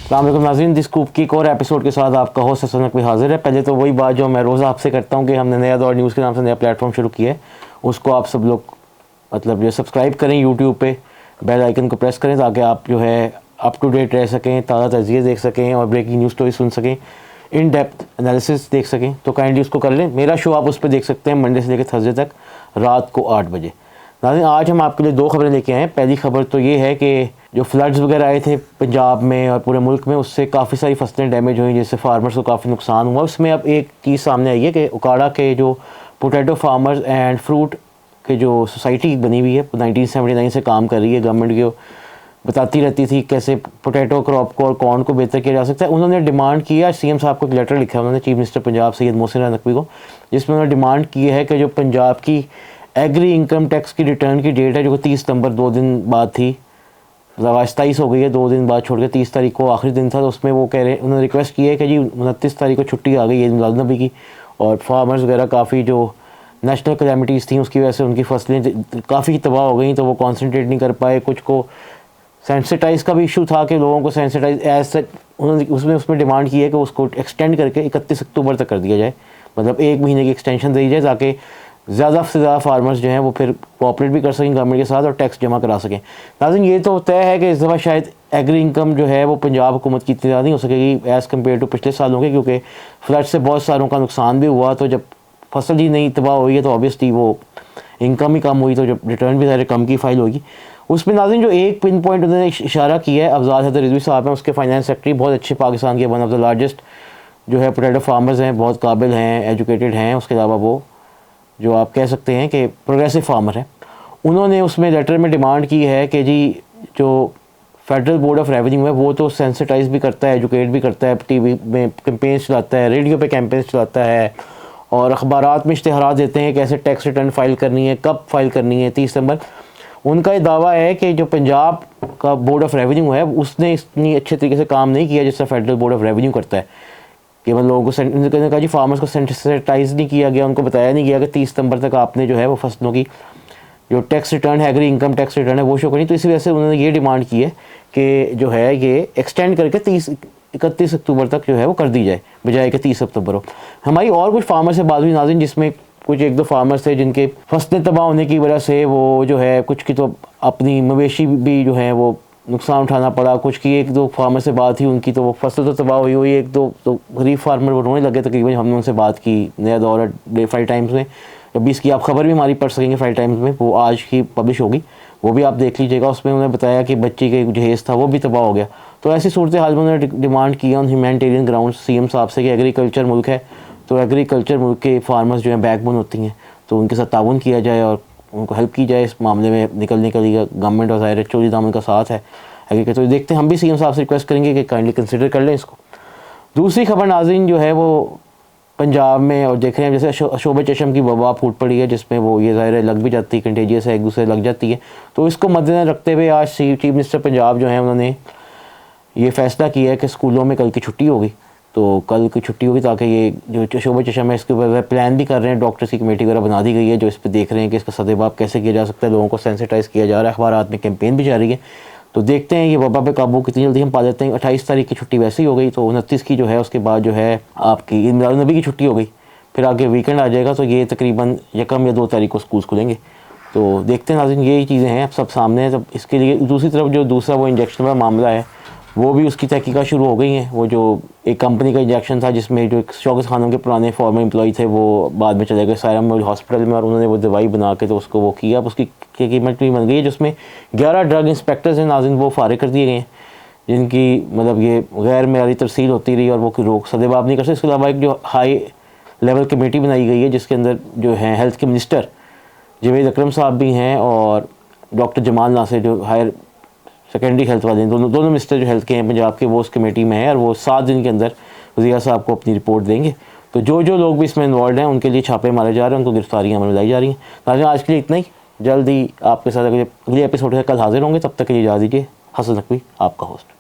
अस्सलामुअलैकुम नाज़रीन, this scoop की एक और एपिसोड के साथ आपका होस्ट हसन नकवी हाजिर है। पहले तो वही बात जो मैं रोज़ आपसे करता हूँ कि हमने नया दौर न्यूज़ के नाम से नया प्लेटफॉर्म शुरू किया है, उसको आप सब लोग मतलब जो सब्सक्राइब करें यूट्यूब पे, बेल आइकन को प्रेस करें ताकि आप जो है अप टू डेट रह सकें, ताज़ा तज़किरे देख सकें और ब्रेकिंग न्यूज़ स्टोरी सुन सकें, इन डेप्थ एनालिसिस देख सकें। तो काइंडली उसको कर लें। मेरा शो आप उस पर देख सकते हैं मंडे से लेकर थर्सडे तक रात को 8 बजे। नाज़रीन, आज हम आपके लिए 2 खबरें लेके आए हैं। पहली खबर तो ये है कि जो फ्लड्स वगैरह आए थे पंजाब में और पूरे मुल्क में, उससे काफ़ी सारी फसलें डैमेज हुई, जिससे फार्मर्स को काफ़ी नुकसान हुआ। उसमें अब एक चीज़ सामने आई है कि उकाड़ा के जो पोटैटो फार्मर्स एंड फ्रूट के जो सोसाइटी बनी हुई है 1979 से काम कर रही है, गवर्नमेंट को बताती रहती थी कैसे पोटैटो क्रॉप को और कॉर्न को बेहतर किया जा सकता है। उन्होंने डिमांड की है, सीएम साहब को एक लेटर लिखा है उन्होंने चीफ मिनिस्टर पंजाब सैयद मोहसिन नकवी को, जिसमें उन्होंने डिमांड की है कि जो पंजाब की एग्री इनकम टैक्स की रिटर्न की डेट है जो 30 सितंबर 2 दिन बाद थी, मतलब आज 23 हो गई है, 2 दिन बाद छोड़ के 30 तारीख को आखिरी दिन था। तो उसमें वो कह रहे हैं, उन्होंने रिक्वेस्ट की है कि जी 29 तारीख को छुट्टी आ गई है मिलाद नबी की, और फार्मर्स वगैरह काफ़ी जो नेशनल कैलेमिटीज़ थी उसकी वजह से उनकी फसलें काफ़ी तबाह हो गई, तो वो कॉन्सनट्रेट नहीं कर पाए। कुछ को सेंसिटाइज़ का भी इशू था कि लोगों को सेंसिटाइज एज सच उन्होंने उसमें डिमांड की है कि उसको एक्सटेंड करके 31 अक्टूबर तक कर दिया जाए, मतलब 1 महीने की एक्सटेंशन दी जाए ताकि ज़्यादा से ज़्यादा फार्मर्स जो हैं वो फिर कोऑपरेट भी कर सकें गवर्नमेंट के साथ और टैक्स जमा करा सकें। नाज़रीन, ये तो तय है कि इस दफ़ा शायद एग्री इनकम जो है वो पंजाब हुकूमत की इतनी ज़्यादा नहीं हो सकेगी एज़ कम्पेयर टू पिछले सालों के, क्योंकि फ्लड से बहुत सारों का नुकसान भी हुआ। तो जब फसल ही नहीं तबाह हुई है तो ऑब्वियसली वो इनकम ही कम हुई, तो जब रिटर्न भी ज़्यादा कम की फाइल होगी। उसमें नाज़रीन जो एक पिन पॉइंट उन्होंने इशारा किया है, अफजाल हैदर रिजवी साहब हैं, उसके फाइनेंस सेक्रेटरी, बहुत अच्छे पाकिस्तान के वन ऑफ द लार्जेस्ट जो है पोटैटो फार्मर्स हैं, बहुत काबिल हैं, एजुकेटेड हैं। उसके अलावा वो जो आप कह सकते हैं कि प्रोग्रेसिव फार्मर है। उन्होंने उसमें लेटर में डिमांड की है कि जी जो फेडरल बोर्ड ऑफ रेवेन्यू है वो तो सेंसिटाइज भी करता है, एजुकेट भी करता है, टीवी में कैंपेन्स चलाता है, रेडियो पे कैंपेन्स चलाता है और अखबारात में इश्तिहारात देते हैं कैसे टैक्स रिटर्न फाइल करनी है, कब फाइल करनी है, 30 सितंबर। उनका ये दावा है कि जो पंजाब का बोर्ड ऑफ रेवेन्यू है उसने इतनी अच्छे तरीके से काम नहीं किया जिससे फेडरल बोर्ड ऑफ रेवेन्यू करता है। केवल लोगों को कहा जी फार्मर्स को सेंसिटाइज नहीं किया गया, उनको बताया नहीं गया कि 30 सितंबर तक आपने जो है वो फसलों की जो टैक्स रिटर्न है, एग्री इनकम टैक्स रिटर्न है, वो शो करनी। तो इसी वजह से उन्होंने ये डिमांड की है कि जो है ये एक्सटेंड करके 31 अक्टूबर तक जो है वो कर दी जाए, बजाय कि 30 सितंबर हो। हमारी और कुछ फार्मर से बात हुई नाज़रीन, जिसमें कुछ 1-2 फार्मर्स थे जिनके फसलें तबाह होने की वजह से वो जो है कुछ की तो अपनी मवेशी भी जो है वो नुकसान उठाना पड़ा। कुछ की 1-2 फार्मर से बात हुई, उनकी तो वो फसल तो तबाह हुई 1-2 तो गरीब फार्मर वो रोने लगे तकरीबन। हमने उनसे बात की नया दौर डे 5 टाइम्स में, अभी इसकी आप खबर भी हमारी पढ़ सकेंगे 5 टाइम्स में, वो आज ही पब्लिश होगी, वो भी आप देख लीजिएगा। उसमें उन्होंने बताया कि बच्ची के जहेज़ था वो भी तबाह हो गया। तो ऐसी सूरत हाल में उन्होंने डिमांड की ऑन ह्यूमैनिटेरियन ग्राउंड सीएम साहब से कि एग्रीकल्चर मुल्क है, तो एग्रीकल्चर मुल्क के फार्मर्स जो हैं बैकबोन होती हैं, तो उनके साथ ताउन किया जाए और उनको हेल्प की जाए इस मामले में निकलने के लिए। गवर्नमेंट और ज़ाहिर चोरी दामन का साथ है एग्रीकल्चर। तो देखते हैं, हम भी सीएम साहब से रिक्वेस्ट करेंगे कि काइंडली कंसिडर कर लें इसको। दूसरी खबर नाज़रीन जो है वो पंजाब में, और देख रहे हैं जैसे शोबे चशम की वबा फूट पड़ी है, जिसमें वो ये ज़ाहिर लग भी जाती है, कंटेजियस है, एक दूसरे लग जाती है। तो इसको मद्देनजर रखते हुए आज चीफ मिनिस्टर पंजाब जो है उन्होंने ये फैसला किया है कि स्कूलों में कल की छुट्टी होगी, तो कल की छुट्टी होगी ताकि ये जो शोबे चशम है इसके ऊपर प्लान भी कर रहे हैं, डॉक्टर्स की कमेटी वगैरह बना दी गई है जो इस पर देख रहे हैं कि इसका सदेबाप कैसे किया जा सकता है, लोगों को सेंसिटाइज़ किया जा रहा है, अखबारात में कैंपेन भी जारी है। तो देखते हैं ये वबा पे काबू कितनी जल्दी हम पा लेते हैं। 28 तारीख की छुट्टी वैसे ही हो गई, तो 29 की जो है उसके बाद जो है आपकी ईद मिलाद नबी की छुट्टी हो गई, फिर आगे वीकेंड आ जाएगा, तो ये तकरीबन 1 या 2 तारीख को स्कूल खुलेंगे। तो देखते हैं नाज़रीन, यही चीज़ें हैं अब सब सामने हैं। तब इसके लिए दूसरी तरफ जो दूसरा वो इंजेक्शन वाला मामला है वो भी उसकी तहकीकात शुरू हो गई हैं। वो जो एक कंपनी का इंजेक्शन था जिसमें जो शौकत खानों के पुराने फॉर्मर एम्प्लॉय थे वो बाद में चले गए सायरम हॉस्पिटल में, और उन्होंने वो दवाई बना के तो उसको वो किया, अब उसकी कीमत भी बन गई है, जिसमें 11 ड्रग इंस्पेक्टर्स हैं नाज़रीन वो फारिग कर दिए गए हैं, जिनकी मतलब ये गैर मेयारी तरसील होती रही और वो की रोक सदेबाप नहीं कर सकते। इसके अलावा एक जो हाई लेवल कमेटी बनाई गई है जिसके अंदर जो है हेल्थ के मिनिस्टर जवेद अकरम साहब भी हैं और डॉक्टर जमाल नासिर जो हायर सेकेंडरी हेल्थ वाले हैं, दोनों मिनिस्टर जो हेल्थ के हैं पंजाब के, वो उस कमेटी में है और वो 7 दिन के अंदर वज़ीर साहब को अपनी रिपोर्ट देंगे। तो जो लोग भी इसमें इन्वॉल्व हैं उनके लिए छापे मारे जा रहे हैं, उनको गिरफ्तारियाँ अमल में लाई जा रही हैं। नाज़रीन, आज के लिए इतना ही, जल्द ही आपके साथ अगले एपिसोड से कल हाजिर होंगे, तब तक के लिए इजाज़त दीजिए। हसन नकवी आपका होस्ट।